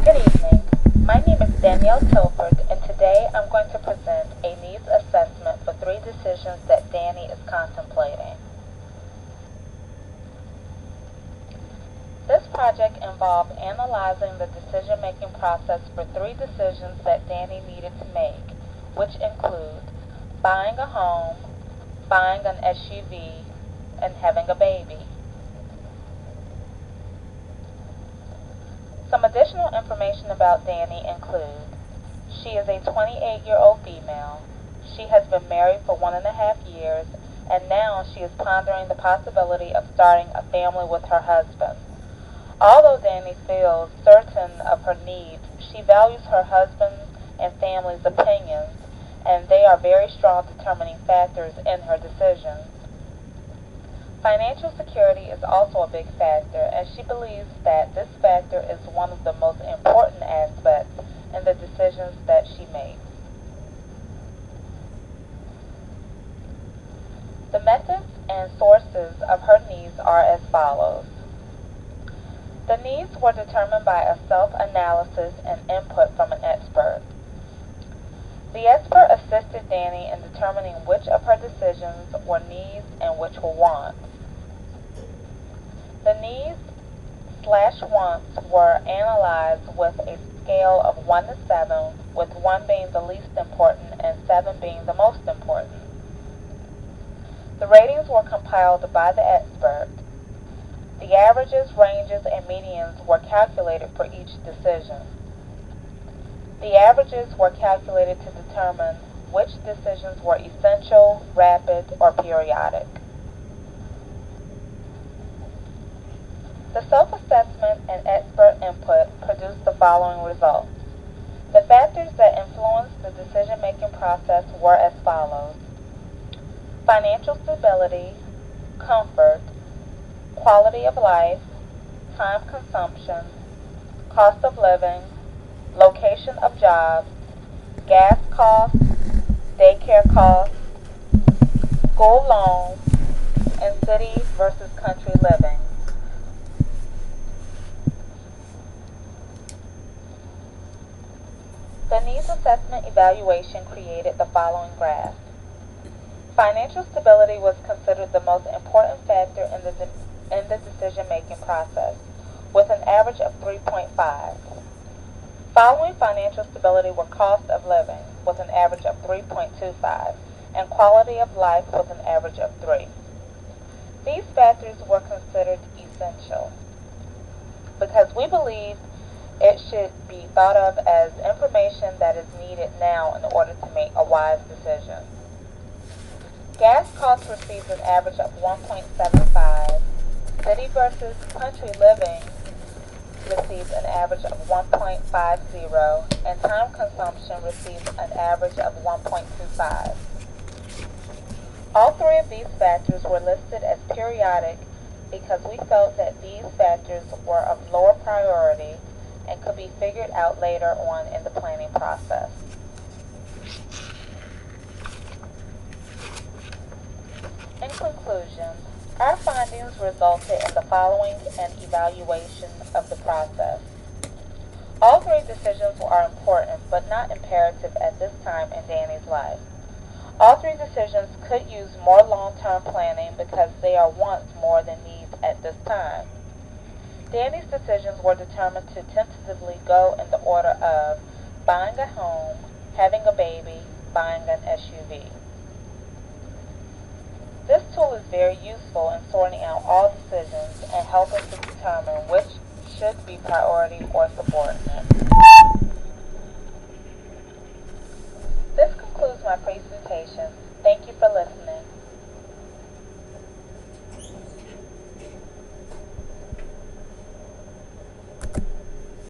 Good evening. My name is Danielle Tilford, and today I'm going to present a needs assessment for 3 decisions that Dani is contemplating. This project involved analyzing the decision-making process for 3 decisions that Dani needed to make, which include buying a home, buying an SUV, and having a baby. Some additional information about Dani include: she is a 28-year-old female. She has been married for 1.5 years, and now she is pondering the possibility of starting a family with her husband. Although Dani feels certain of her needs, she values her husband's and family's opinions, and they are very strong determining factors in her decisions. Financial security is also a big factor, and she believes that this factor is one of the most important aspects in the decisions that she makes. The methods and sources of her needs are as follows. The needs were determined by a self-analysis and input from an expert. The expert assisted Dani in determining which of her decisions were needs and which were wants. The needs/wants were analyzed with a scale of 1 to 7, with 1 being the least important and 7 being the most important. The ratings were compiled by the expert. The averages, ranges, and medians were calculated for each decision. The averages were calculated to determine which decisions were essential, rapid, or periodic. The self-assessment and expert input produced the following results. The factors that influenced the decision-making process were as follows: financial stability, comfort, quality of life, time consumption, cost of living, location of jobs, gas costs, daycare costs, school loans, and city versus country living. The needs assessment evaluation created the following graph. Financial stability was considered the most important factor in the decision-making process, with an average of 3.5. Following financial stability were cost of living, with an average of 3.25, and quality of life with an average of 3. These factors were considered essential because we believe it should be thought of as information that is needed now in order to make a wise decision. Gas costs received an average of 1.75. City versus country living received an average of 1.50, and time consumption received an average of 1.25. All 3 of these factors were listed as periodic because we felt that these factors were of lower priority and could be figured out later on in the planning process. In conclusion, our findings resulted in the following an evaluation of the process. All 3 decisions are important but not imperative at this time in Dani's life. All 3 decisions could use more long-term planning because they are wants more than needs at this time. Dani's decisions were determined to tentatively go in the order of buying a home, having a baby, buying an SUV. This tool is very useful in sorting out all decisions and helping to determine which should be priority or subordinate. This concludes my presentation. Thank you for listening.